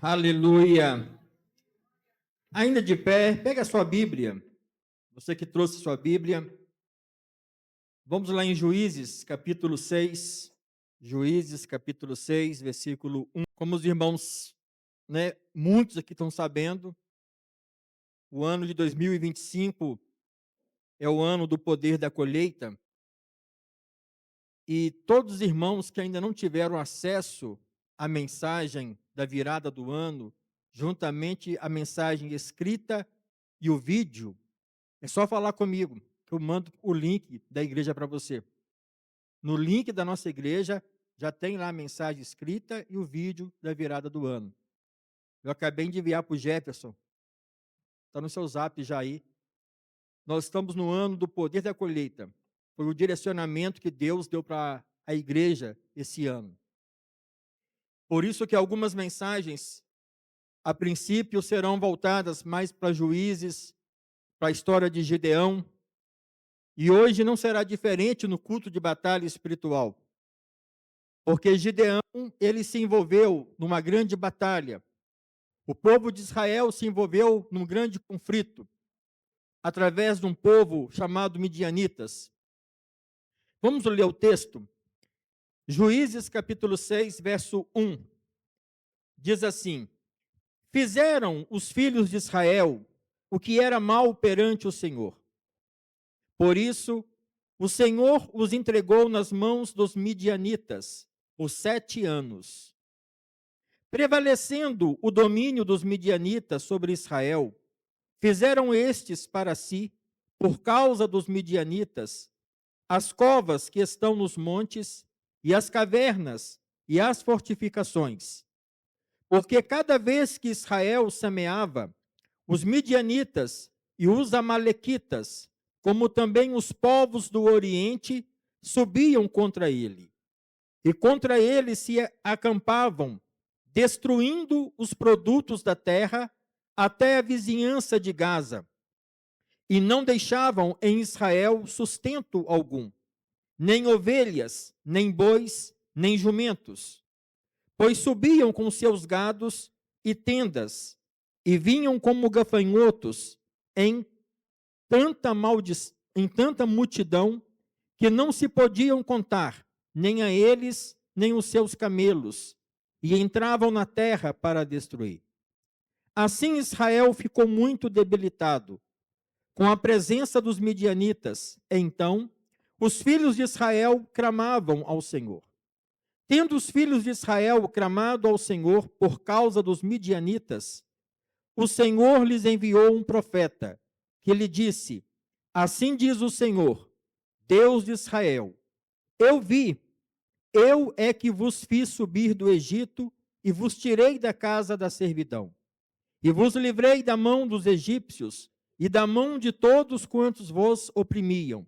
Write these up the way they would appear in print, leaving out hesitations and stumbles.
Aleluia. Ainda de pé, pega a sua Bíblia. Você que trouxe sua Bíblia. Vamos lá em Juízes, capítulo 6. Juízes, capítulo 6, versículo 1. Como os irmãos, muitos aqui estão sabendo, o ano de 2025 é o ano do poder da colheita. E todos os irmãos que ainda não tiveram acesso à mensagem da virada do ano, juntamente a mensagem escrita e o vídeo, é só falar comigo, que eu mando o link da igreja para você. No link da nossa igreja, já tem lá a mensagem escrita e o vídeo da virada do ano. Eu acabei de enviar para o Jefferson. Está no seu zap já aí. Nós estamos no ano do poder da colheita. Foi o direcionamento que Deus deu para a igreja esse ano. Por isso que algumas mensagens, a princípio, serão voltadas mais para Juízes, para a história de Gideão. E hoje não será diferente no culto de batalha espiritual. Porque Gideão, ele se envolveu numa grande batalha. O povo de Israel se envolveu num grande conflito, através de um povo chamado Midianitas. Vamos ler o texto? Juízes capítulo 6, verso 1. Diz assim: Fizeram os filhos de Israel o que era mal perante o Senhor. Por isso, o Senhor os entregou nas mãos dos midianitas por 7 anos. Prevalecendo o domínio dos midianitas sobre Israel, fizeram estes para si, por causa dos midianitas, as covas que estão nos montes, e as cavernas, e as fortificações. Porque cada vez que Israel semeava, os midianitas e os amalequitas, como também os povos do Oriente, subiam contra ele. E contra ele se acampavam, destruindo os produtos da terra até a vizinhança de Gaza. E não deixavam em Israel sustento algum, nem ovelhas, nem bois, nem jumentos. Pois subiam com seus gados e tendas, e vinham como gafanhotos em tanta multidão, que não se podiam contar, nem a eles, nem os seus camelos, e entravam na terra para destruir. Assim Israel ficou muito debilitado, com a presença dos midianitas. Então, os filhos de Israel clamavam ao Senhor. Tendo os filhos de Israel clamado ao Senhor por causa dos midianitas, o Senhor lhes enviou um profeta, que lhe disse: Assim diz o Senhor, Deus de Israel: eu é que vos fiz subir do Egito e vos tirei da casa da servidão. E vos livrei da mão dos egípcios e da mão de todos quantos vos oprimiam.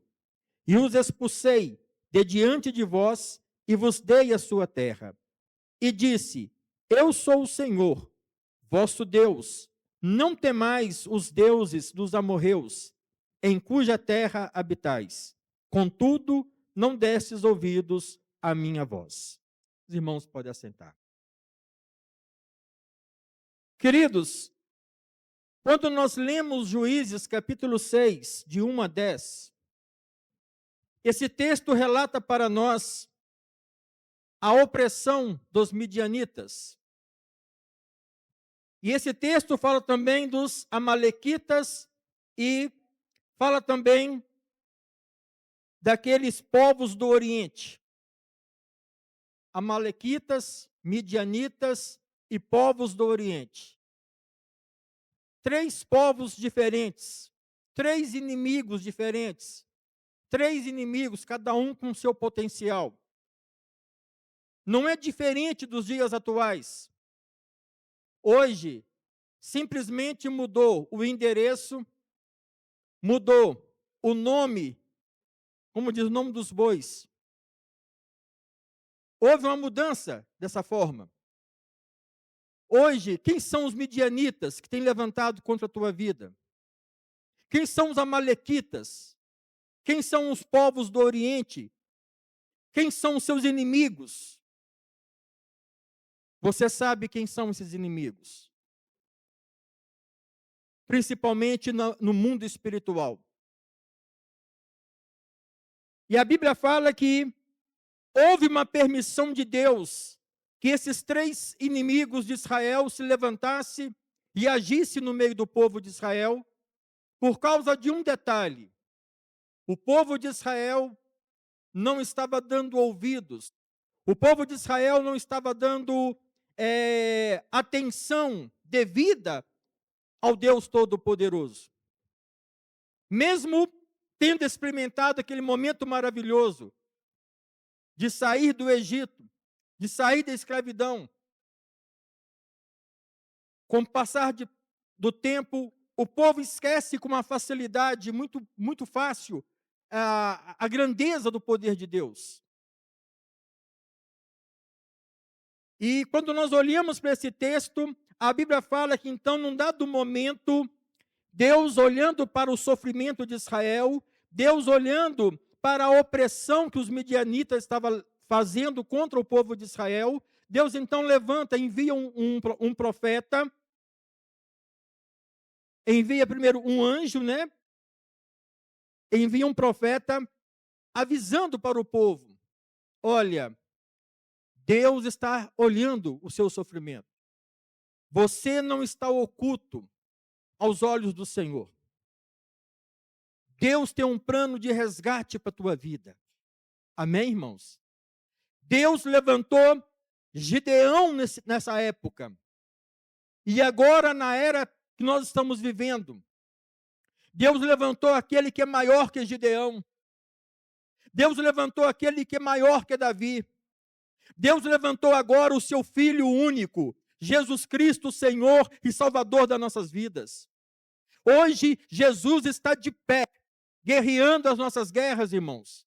E os expulsei de diante de vós e vos dei a sua terra. E disse: Eu sou o Senhor, vosso Deus. Não temais os deuses dos amorreus, em cuja terra habitais. Contudo, não destes ouvidos à minha voz. Os irmãos podem assentar. Queridos, quando nós lemos Juízes capítulo 6, de 1 a 10, esse texto relata para nós a opressão dos midianitas. E esse texto fala também dos amalequitas e fala também daqueles povos do Oriente. Amalequitas, midianitas e povos do Oriente. 3 povos diferentes, 3 inimigos diferentes, 3 inimigos, cada um com seu potencial. Não é diferente dos dias atuais. Hoje, simplesmente mudou o endereço, mudou o nome, como diz o nome dos bois. Houve uma mudança dessa forma. Hoje, quem são os midianitas que têm levantado contra a tua vida? Quem são os amalequitas? Quem são os povos do Oriente? Quem são os seus inimigos? Você sabe quem são esses inimigos? Principalmente no mundo espiritual. E a Bíblia fala que houve uma permissão de Deus que esses três inimigos de Israel se levantassem e agissem no meio do povo de Israel por causa de um detalhe. O povo de Israel não estava dando ouvidos. O povo de Israel não estava dando atenção devida ao Deus Todo-Poderoso. Mesmo tendo experimentado aquele momento maravilhoso de sair do Egito, de sair da escravidão, com o passar do tempo, o povo esquece com uma facilidade muito, muito fácil a grandeza do poder de Deus. E quando nós olhamos para esse texto, a Bíblia fala que então, num dado momento, Deus olhando para o sofrimento de Israel, Deus olhando para a opressão que os midianitas estavam fazendo contra o povo de Israel, Deus então levanta, envia um profeta, envia primeiro um anjo, né? Envia um profeta avisando para o povo: olha, Deus está olhando o seu sofrimento. Você não está oculto aos olhos do Senhor. Deus tem um plano de resgate para a tua vida. Amém, irmãos? Deus levantou Gideão nessa época. E agora, na era que nós estamos vivendo, Deus levantou aquele que é maior que Gideão. Deus levantou aquele que é maior que Davi. Deus levantou agora o seu Filho único, Jesus Cristo, Senhor e Salvador das nossas vidas. Hoje, Jesus está de pé, guerreando as nossas guerras, irmãos.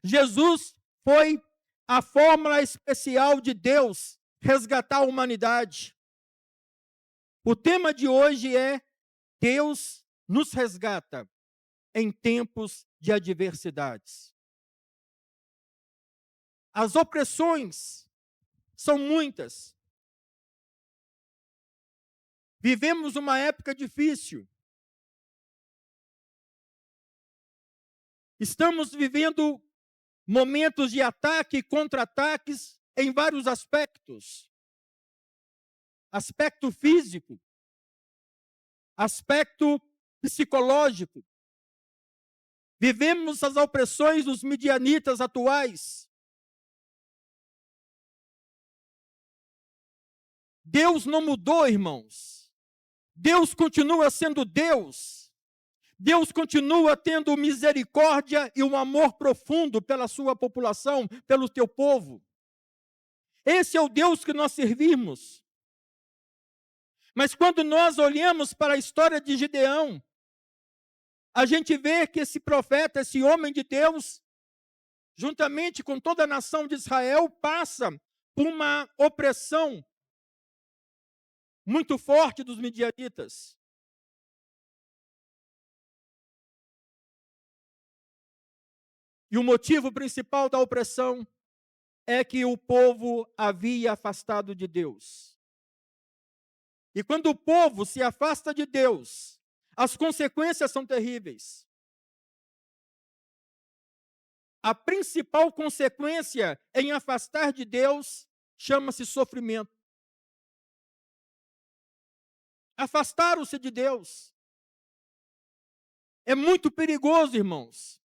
Jesus foi a fórmula especial de Deus resgatar a humanidade. O tema de hoje é: Deus nos resgata em tempos de adversidades. As opressões são muitas. Vivemos uma época difícil. Estamos vivendo momentos de ataque e contra-ataques em vários aspectos. Aspecto físico, aspecto psicológico. Vivemos as opressões dos midianitas atuais. Deus não mudou, irmãos. Deus continua sendo Deus. Deus continua tendo misericórdia e um amor profundo pela sua população, pelo teu povo. Esse é o Deus que nós servimos. Mas quando nós olhamos para a história de Gideão, a gente vê que esse profeta, esse homem de Deus, juntamente com toda a nação de Israel, passa por uma opressão muito forte dos midianitas. E o motivo principal da opressão é que o povo havia afastado de Deus. E quando o povo se afasta de Deus, as consequências são terríveis. A principal consequência em afastar de Deus chama-se sofrimento. Afastaram-se de Deus. É muito perigoso, irmãos.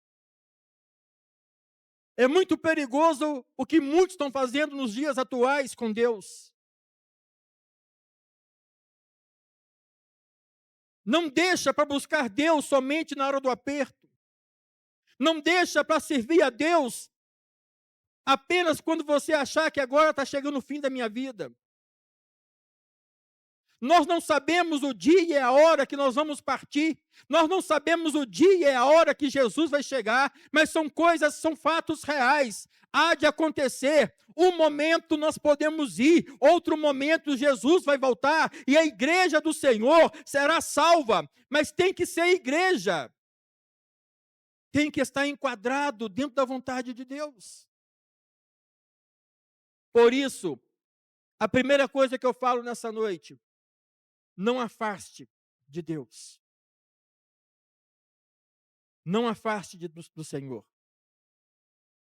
É muito perigoso o que muitos estão fazendo nos dias atuais com Deus. Não deixa para buscar Deus somente na hora do aperto. Não deixa para servir a Deus apenas quando você achar que agora está chegando o fim da minha vida. Nós não sabemos o dia e a hora que nós vamos partir. Nós não sabemos o dia e a hora que Jesus vai chegar, mas são coisas, são fatos reais. Há de acontecer. Um momento nós podemos ir, outro momento Jesus vai voltar e a igreja do Senhor será salva, mas tem que ser igreja. Tem que estar enquadrado dentro da vontade de Deus. Por isso, A primeira coisa que eu falo nessa noite: não afaste de Deus. Não afaste do Senhor.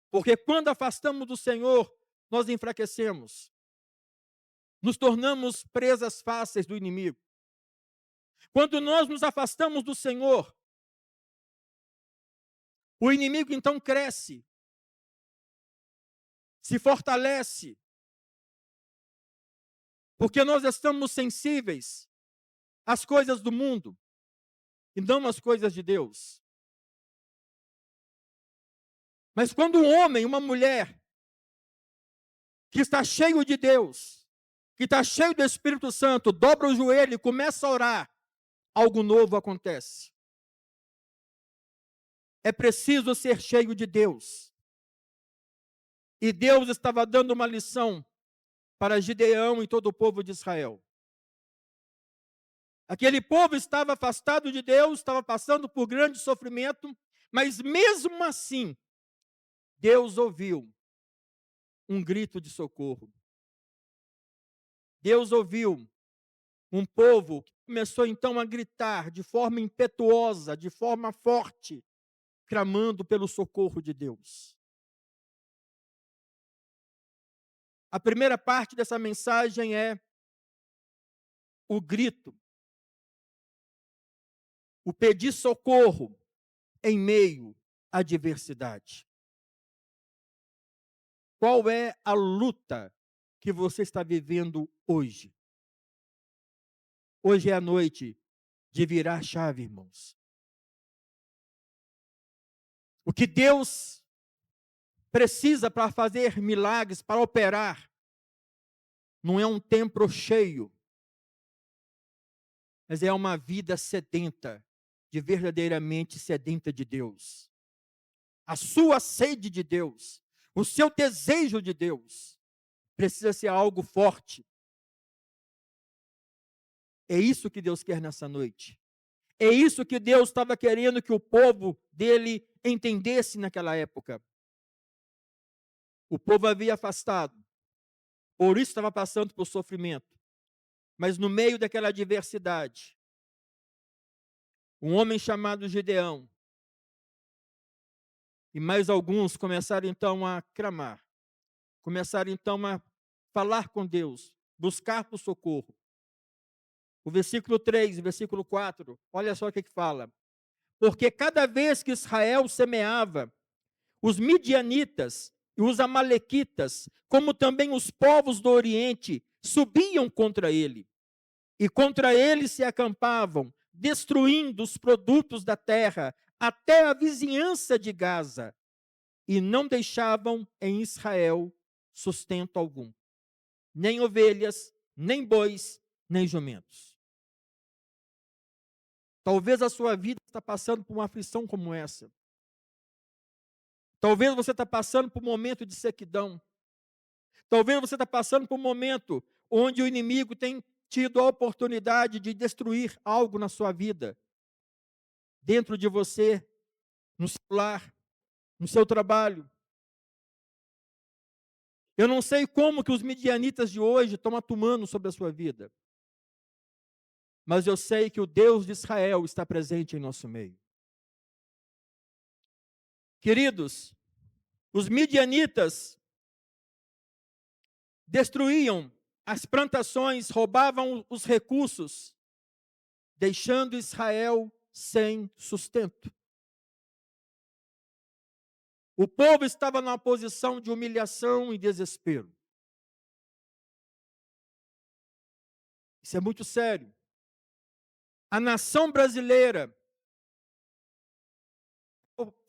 Porque quando afastamos do Senhor, nós enfraquecemos. Nos tornamos presas fáceis do inimigo. Quando nós nos afastamos do Senhor, o inimigo então cresce, se fortalece, porque nós estamos sensíveis às coisas do mundo e não às coisas de Deus. Mas quando um homem, uma mulher, que está cheio de Deus, que está cheio do Espírito Santo, dobra o joelho e começa a orar, algo novo acontece. É preciso ser cheio de Deus. E Deus estava dando uma lição para Gideão e todo o povo de Israel. Aquele povo estava afastado de Deus, estava passando por grande sofrimento, mas mesmo assim, Deus ouviu um grito de socorro. Deus ouviu um povo que começou então a gritar de forma impetuosa, de forma forte, clamando pelo socorro de Deus. A primeira parte dessa mensagem é o grito, o pedir socorro em meio à adversidade. Qual é a luta que você está vivendo hoje? Hoje é a noite de virar a chave, irmãos. O que Deus precisa para fazer milagres, para operar, não é um templo cheio, mas é uma vida sedenta, de verdadeiramente sedenta de Deus. A sua sede de Deus, o seu desejo de Deus, precisa ser algo forte. É isso que Deus quer nessa noite. É isso que Deus estava querendo que o povo dele entendesse naquela época. O povo havia afastado, por isso estava passando por sofrimento. Mas no meio daquela adversidade, um homem chamado Gideão e mais alguns começaram então a clamar, começaram então a falar com Deus, buscar por socorro. O versículo 3 e versículo 4, olha só o que fala. Porque cada vez que Israel semeava, os midianitas e os amalequitas, como também os povos do Oriente, subiam contra ele. E contra ele se acampavam, destruindo os produtos da terra, até a vizinhança de Gaza. E não deixavam em Israel sustento algum. Nem ovelhas, nem bois, nem jumentos. Talvez a sua vida está passando por uma aflição como essa. Talvez você está passando por um momento de sequidão. Talvez você está passando por um momento onde o inimigo tem tido a oportunidade de destruir algo na sua vida. Dentro de você, no seu lar, no seu trabalho. Eu não sei como que os midianitas de hoje estão atuando sobre a sua vida. Mas eu sei que o Deus de Israel está presente em nosso meio. Queridos, os midianitas destruíam as plantações, roubavam os recursos, deixando Israel sem sustento. O povo estava numa posição de humilhação e desespero. Isso é muito sério. A nação brasileira,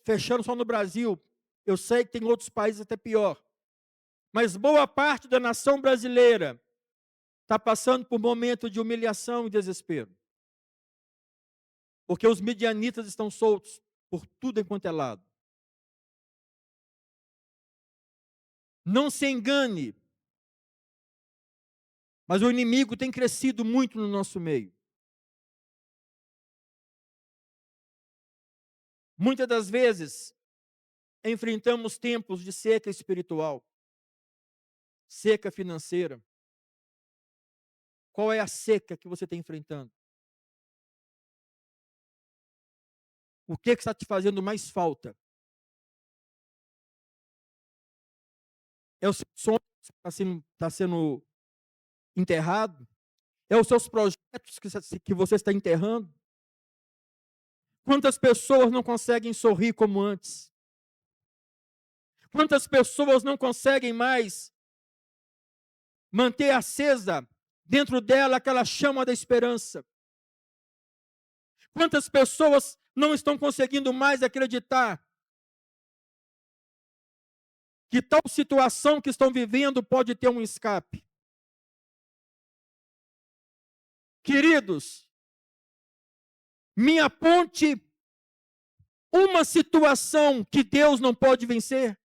fechando só no Brasil, eu sei que tem outros países até pior, mas boa parte da nação brasileira está passando por um momento de humilhação e desespero. Porque os midianitas estão soltos por tudo enquanto é lado. Não se engane, mas o inimigo tem crescido muito no nosso meio. Muitas das vezes, enfrentamos tempos de seca espiritual, seca financeira, Qual é a seca que você está enfrentando? O que está te fazendo mais falta? É o seu sonho que está sendo enterrado? É os seus projetos que você está enterrando? Quantas pessoas não conseguem sorrir como antes? Quantas pessoas não conseguem mais manter acesa dentro dela aquela chama da esperança? Quantas pessoas não estão conseguindo mais acreditar que tal situação que estão vivendo pode ter um escape? Queridos, me aponte uma situação que Deus não pode vencer.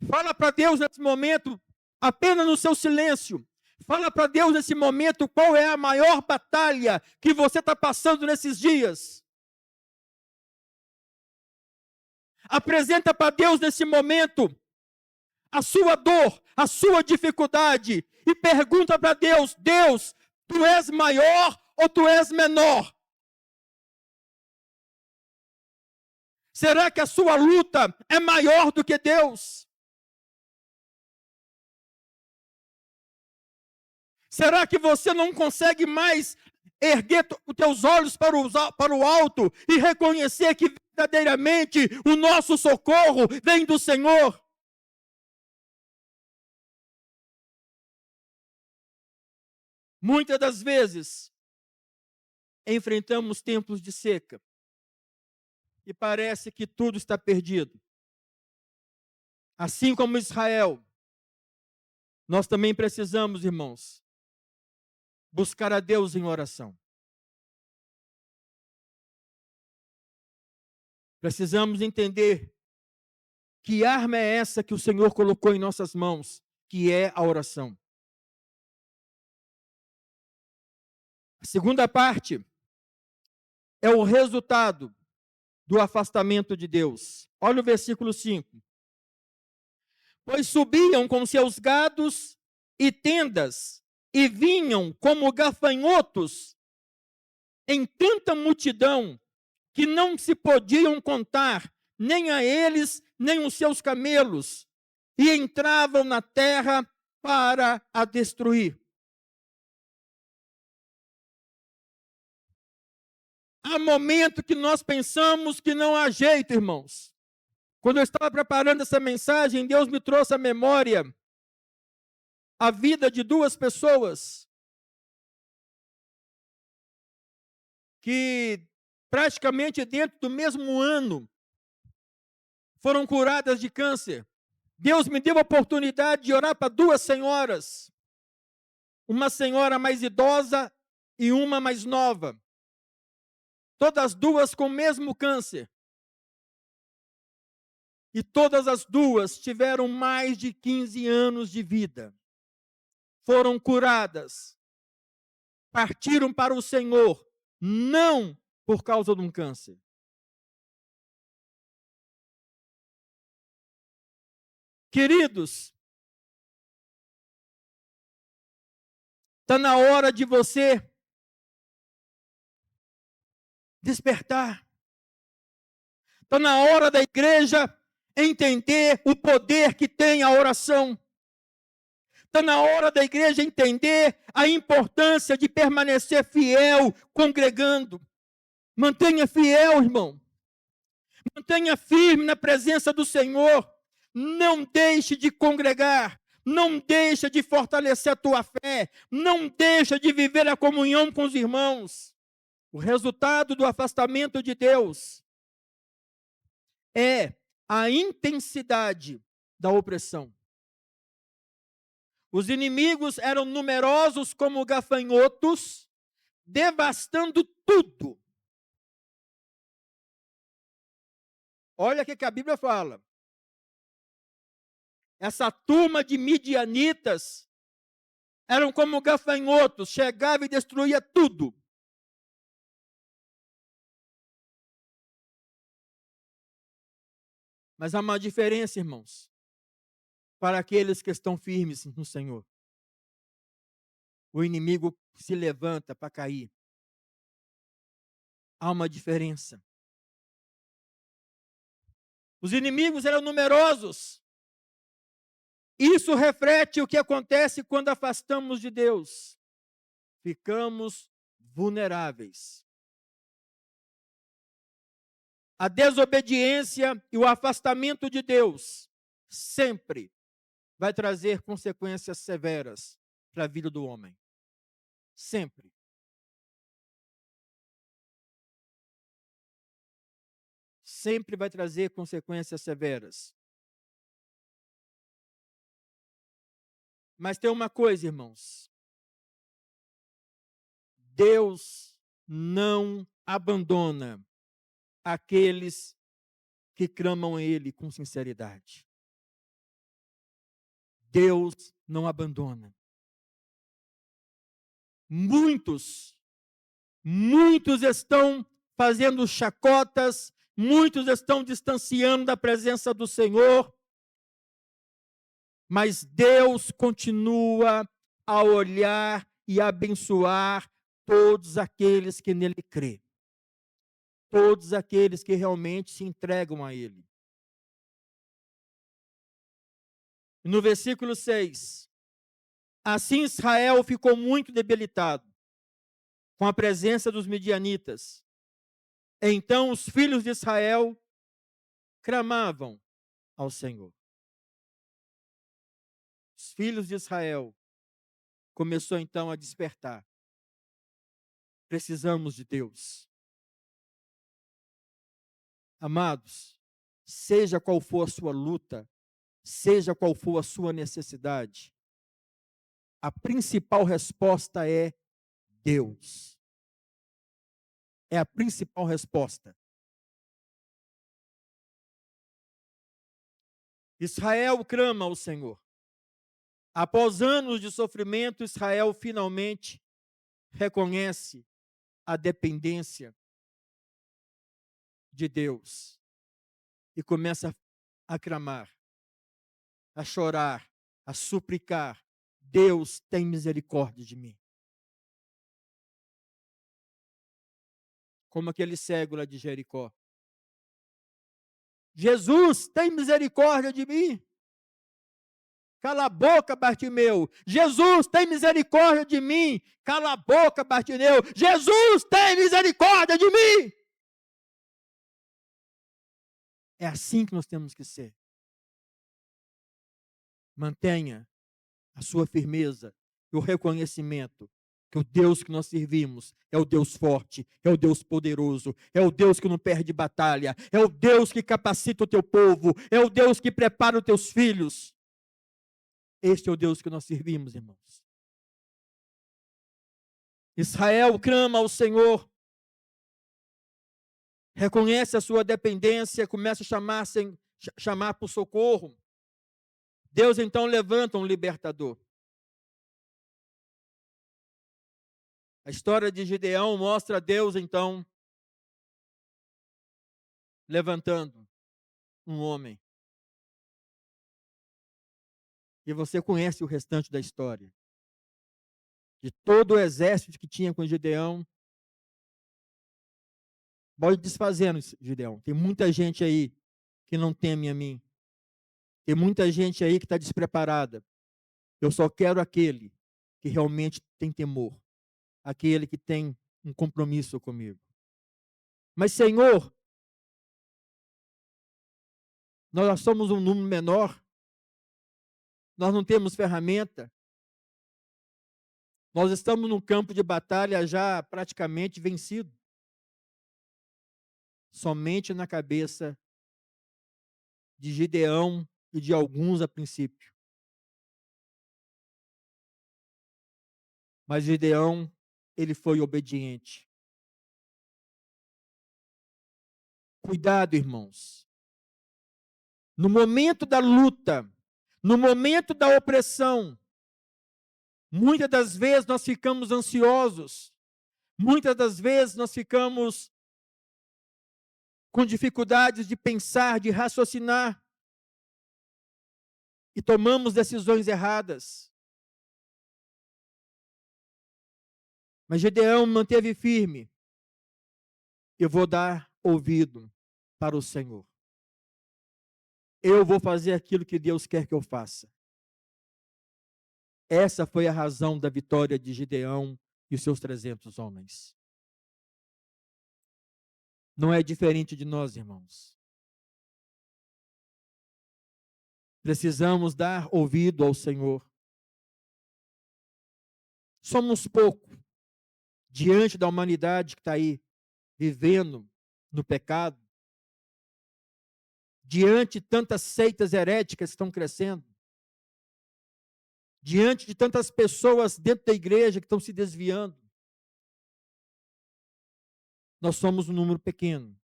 Fala para Deus nesse momento, apenas no seu silêncio. Fala para Deus nesse momento qual é a maior batalha que você está passando nesses dias. Apresenta para Deus nesse momento a sua dor, a sua dificuldade e pergunta para Deus: Deus, tu és maior ou tu és menor? Será que a sua luta é maior do que Deus? Será que você não consegue mais erguer os teus olhos para o alto e reconhecer que verdadeiramente o nosso socorro vem do Senhor? Muitas das vezes enfrentamos tempos de seca e parece que tudo está perdido. Assim como Israel, nós também precisamos, irmãos, buscar a Deus em oração. Precisamos entender que arma é essa que o Senhor colocou em nossas mãos, que é a oração. A segunda parte é o resultado do afastamento de Deus. Olha o versículo 5. Pois subiam com seus gados e tendas, e vinham como gafanhotos em tanta multidão, que não se podiam contar, nem a eles, nem os seus camelos, e entravam na terra para a destruir. Há momento que nós pensamos que não há jeito, irmãos. Quando eu estava preparando essa mensagem, Deus me trouxe à memória a vida de duas pessoas que praticamente dentro do mesmo ano foram curadas de câncer. Deus me deu a oportunidade de orar para duas senhoras, uma senhora mais idosa e uma mais nova, todas duas com o mesmo câncer. E todas as duas tiveram mais de 15 anos de vida. Foram curadas, partiram para o Senhor, não por causa de um câncer. Queridos, está na hora de você despertar. Está na hora da igreja entender o poder que tem a oração. Está na hora da igreja entender a importância de permanecer fiel, congregando. Mantenha fiel, irmão. Mantenha firme na presença do Senhor. Não deixe de congregar. Não deixe de fortalecer a tua fé. Não deixe de viver a comunhão com os irmãos. O resultado do afastamento de Deus é a intensidade da opressão. Os inimigos eram numerosos como gafanhotos, devastando tudo. Olha o que a Bíblia fala. Essa turma de midianitas eram como gafanhotos, chegava e destruía tudo. Mas há uma diferença, irmãos. para aqueles que estão firmes no Senhor. O inimigo se levanta para cair. Há uma diferença. Os inimigos eram numerosos. Isso reflete o que acontece quando afastamos de Deus. Ficamos vulneráveis. A desobediência e o afastamento de Deus sempre vai trazer consequências severas para a vida do homem. Sempre. Sempre vai trazer consequências severas. Mas tem uma coisa, irmãos. Deus não abandona aqueles que clamam a Ele com sinceridade. Deus não abandona. Muitos estão fazendo chacotas, muitos estão distanciando da presença do Senhor, mas Deus continua a olhar e a abençoar todos aqueles que nele crê. Todos aqueles que realmente se entregam a Ele. No versículo 6, assim Israel ficou muito debilitado com a presença dos midianitas. Então os filhos de Israel clamavam ao Senhor. Os filhos de Israel começou então a despertar. Precisamos de Deus. Amados, seja qual for a sua luta, seja qual for a sua necessidade, a principal resposta é Deus. É a principal resposta. Israel clama ao Senhor. Após anos de sofrimento, Israel finalmente reconhece a dependência de Deus e começa a clamar, a chorar, a suplicar: Deus, tem misericórdia de mim. Como aquele cego lá de Jericó. Jesus, tem misericórdia de mim. Cala a boca, Bartimeu. Jesus, tem misericórdia de mim. Cala a boca, Bartimeu. Jesus, tem misericórdia de mim. É assim que nós temos que ser. Mantenha a sua firmeza e o reconhecimento que o Deus que nós servimos é o Deus forte, é o Deus poderoso, é o Deus que não perde batalha, é o Deus que capacita o teu povo, é o Deus que prepara os teus filhos. Este é o Deus que nós servimos, irmãos. Israel clama ao Senhor, reconhece a sua dependência, começa a chamar por socorro. Deus então levanta um libertador. A história de Gideão mostra Deus então levantando um homem. E você conhece o restante da história. De todo o exército que tinha com Gideão, pode desfazendo, Gideão. Tem muita gente aí que não teme a mim. Tem muita gente aí que está despreparada. Eu só quero aquele que realmente tem temor. Aquele que tem um compromisso comigo. Mas, Senhor, nós somos um número menor. Nós não temos ferramenta. Nós estamos num campo de batalha já praticamente vencido. Somente na cabeça de Gideão e de alguns a princípio. Mas Gideão, ele foi obediente. Cuidado, irmãos. No momento da luta, no momento da opressão, muitas das vezes nós ficamos ansiosos, muitas das vezes nós ficamos com dificuldades de pensar, de raciocinar. e tomamos decisões erradas. Mas Gideão manteve firme. Eu vou dar ouvido para o Senhor. Eu vou fazer aquilo que Deus quer que eu faça. Essa foi a razão da vitória de Gideão e os seus 300 homens. Não é diferente de nós, irmãos. Precisamos dar ouvido ao Senhor. Somos pouco diante da humanidade que está aí vivendo no pecado, diante de tantas seitas heréticas que estão crescendo, diante de tantas pessoas dentro da igreja que estão se desviando. Nós somos um número pequeno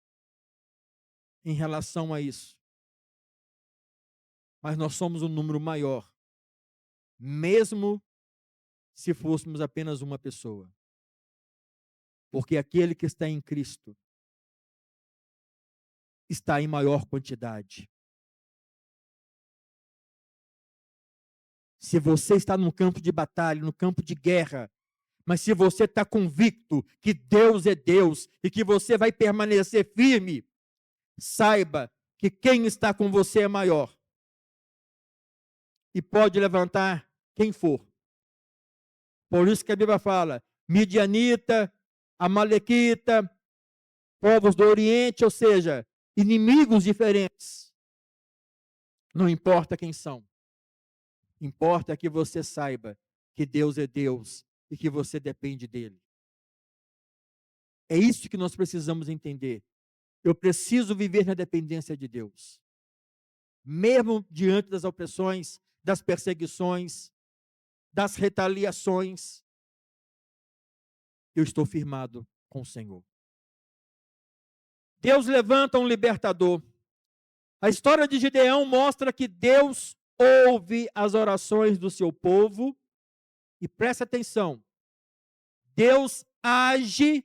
em relação a isso. Mas nós somos um número maior, mesmo se fôssemos apenas uma pessoa. Porque aquele que está em Cristo está em maior quantidade. Se você está no campo de batalha, no campo de guerra, mas se você está convicto que Deus é Deus e que você vai permanecer firme, saiba que quem está com você é maior. E pode levantar quem for. Por isso que a Bíblia fala, midianita, amalequita, povos do Oriente, ou seja, inimigos diferentes. Não importa quem são. Importa que você saiba que Deus é Deus e que você depende dele. É isso que nós precisamos entender. Eu preciso viver na dependência de Deus. Mesmo diante das opressões, das perseguições, das retaliações, eu estou firmado com o Senhor. Deus levanta um libertador. A história de Gideão mostra que Deus ouve as orações do seu povo e presta atenção. Deus age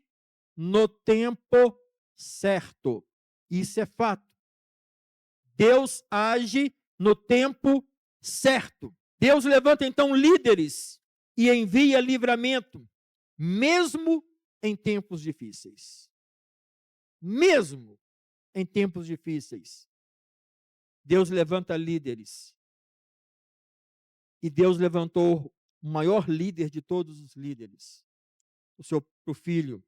no tempo certo. Isso é fato. Deus age no tempo certo. Deus levanta então líderes e envia livramento, mesmo em tempos difíceis. Mesmo em tempos difíceis. Deus levanta líderes. E Deus levantou o maior líder de todos os líderes, o seu filho,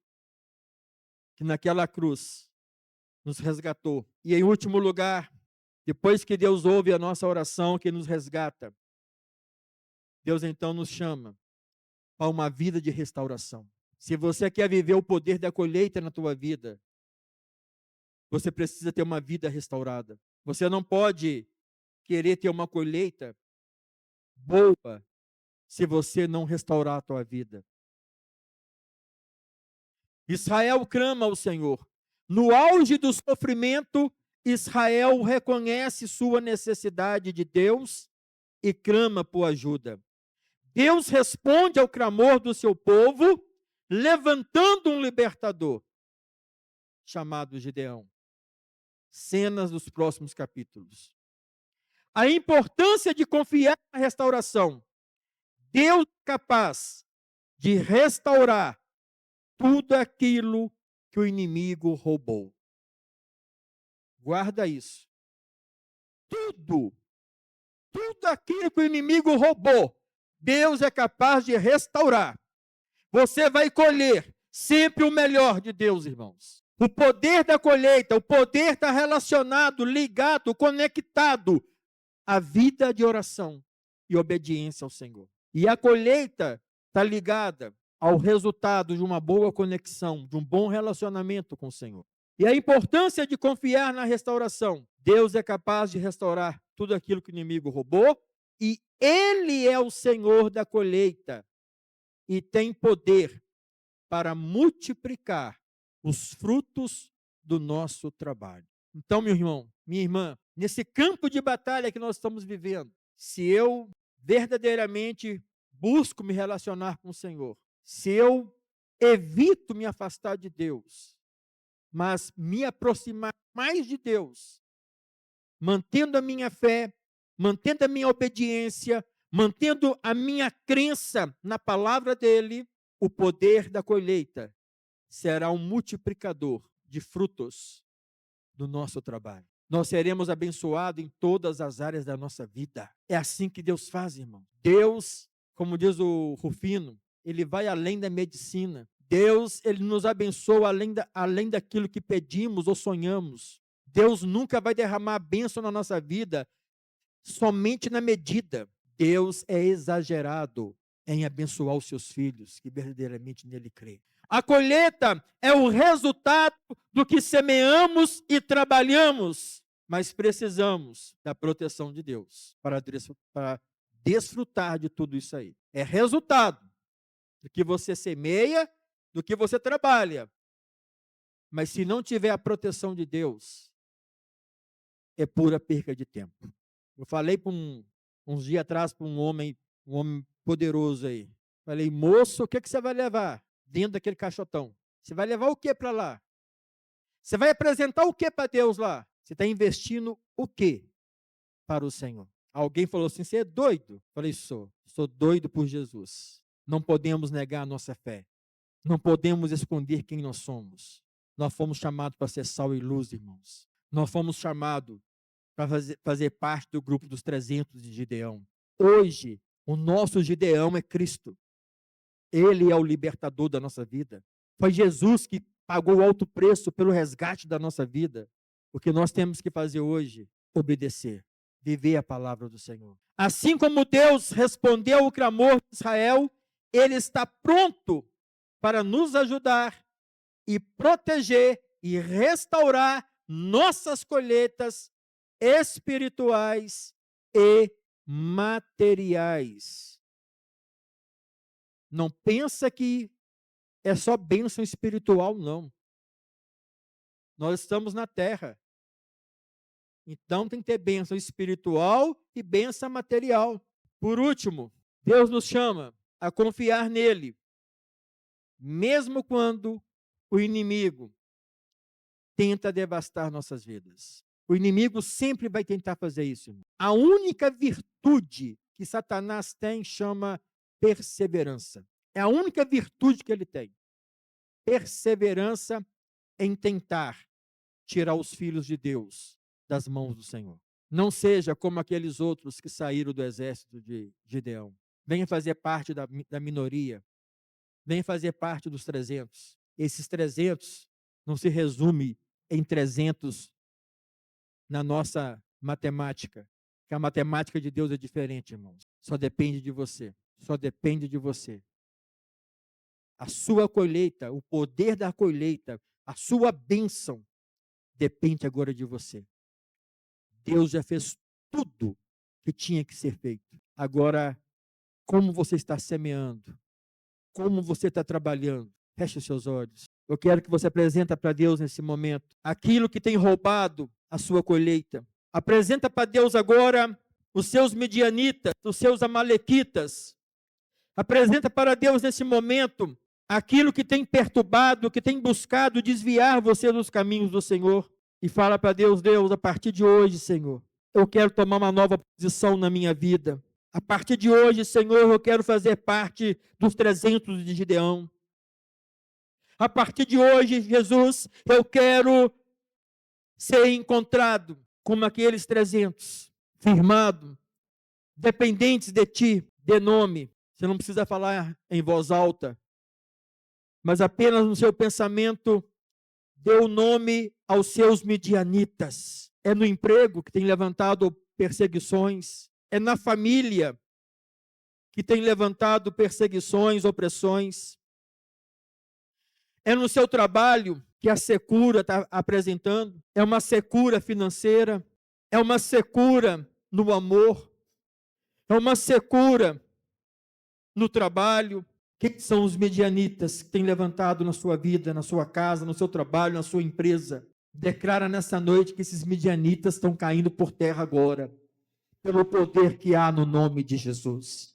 que naquela cruz nos resgatou. E em último lugar, depois que Deus ouve a nossa oração, que nos resgata, Deus então nos chama para uma vida de restauração. Se você quer viver o poder da colheita na tua vida, você precisa ter uma vida restaurada. Você não pode querer ter uma colheita boa se você não restaurar a tua vida. Israel clama ao Senhor. No auge do sofrimento, Israel reconhece sua necessidade de Deus e clama por ajuda. Deus responde ao clamor do seu povo, levantando um libertador, chamado Gideão. Cenas dos próximos capítulos. A importância de confiar na restauração. Deus é capaz de restaurar tudo aquilo que o inimigo roubou. Guarda isso. Tudo aquilo que o inimigo roubou, Deus é capaz de restaurar. Você vai colher sempre o melhor de Deus, irmãos. O poder da colheita, o poder está relacionado, ligado, conectado à vida de oração e obediência ao Senhor. E a colheita está ligada ao resultado de uma boa conexão, de um bom relacionamento com o Senhor. E a importância de confiar na restauração. Deus é capaz de restaurar tudo aquilo que o inimigo roubou e Ele é o Senhor da colheita e tem poder para multiplicar os frutos do nosso trabalho. Então, meu irmão, minha irmã, nesse campo de batalha que nós estamos vivendo, se eu verdadeiramente busco me relacionar com o Senhor, se eu evito me afastar de Deus, mas me aproximar mais de Deus, mantendo a minha fé, mantendo a minha obediência, mantendo a minha crença na palavra dele, o poder da colheita será um multiplicador de frutos do nosso trabalho. Nós seremos abençoados em todas as áreas da nossa vida. É assim que Deus faz, irmão. Deus, como diz o Rufino, ele vai além da medicina. Deus, ele nos abençoa além daquilo que pedimos ou sonhamos. Deus nunca vai derramar bênção na nossa vida somente na medida. Deus é exagerado em abençoar os seus filhos que verdadeiramente nele creem. A colheita é o resultado do que semeamos e trabalhamos, mas precisamos da proteção de Deus para desfrutar de tudo isso aí. É resultado do que você semeia, do que você trabalha. Mas se não tiver a proteção de Deus, é pura perca de tempo. Eu falei uns dias atrás para um homem poderoso aí. Falei, moço, o que você vai levar dentro daquele caixotão? Você vai levar o que para lá? Você vai apresentar o que para Deus lá? Você está investindo o que para o Senhor? Alguém falou assim, você é doido? Falei, sou doido por Jesus. Não podemos negar a nossa fé. Não podemos esconder quem nós somos. Nós fomos chamados para ser sal e luz, irmãos. Nós fomos chamados para fazer parte do grupo dos 300 de Gideão. Hoje, o nosso Gideão é Cristo. Ele é o libertador da nossa vida. Foi Jesus que pagou o alto preço pelo resgate da nossa vida. O que nós temos que fazer hoje? Obedecer, viver a palavra do Senhor. Assim como Deus respondeu ao clamor de Israel, Ele está pronto para nos ajudar e proteger e restaurar nossas colheitas espirituais e materiais. Não pensa que é só bênção espiritual, não. Nós estamos na terra. Então tem que ter bênção espiritual e bênção material. Por último, Deus nos chama a confiar nele, mesmo quando o inimigo tenta devastar nossas vidas. O inimigo sempre vai tentar fazer isso, irmão. A única virtude que Satanás tem chama perseverança. É a única virtude que ele tem. Perseverança em tentar tirar os filhos de Deus das mãos do Senhor. Não seja como aqueles outros que saíram do exército de Gideão. Venha fazer parte da minoria. Venha fazer parte dos 300. Esses 300 não se resume em 300 na nossa matemática. Que a matemática de Deus é diferente, irmãos. Só depende de você. Só depende de você. A sua colheita, o poder da colheita, a sua bênção, depende agora de você. Deus já fez tudo que tinha que ser feito. Agora, como você está semeando? Como você está trabalhando? Feche os seus olhos. Eu quero que você apresente para Deus nesse momento aquilo que tem roubado a sua colheita. Apresenta para Deus agora os seus midianitas, os seus amalequitas. Apresenta para Deus nesse momento aquilo que tem perturbado, que tem buscado desviar você dos caminhos do Senhor. E fala para Deus, Deus, a partir de hoje, Senhor, eu quero tomar uma nova posição na minha vida. A partir de hoje, Senhor, eu quero fazer parte dos 300 de Gideão. A partir de hoje, Jesus, eu quero ser encontrado como aqueles 300, firmado, dependentes de Ti, de nome. Você não precisa falar em voz alta, mas apenas no seu pensamento, dê o nome aos seus midianitas. É no emprego que tem levantado perseguições, é na família que tem levantado perseguições, opressões, é no seu trabalho que a secura está apresentando, é uma secura financeira, é uma secura no amor, é uma secura no trabalho. Quem são os midianitas que têm levantado na sua vida, na sua casa, no seu trabalho, na sua empresa? Declara nessa noite que esses midianitas estão caindo por terra agora, pelo poder que há no nome de Jesus.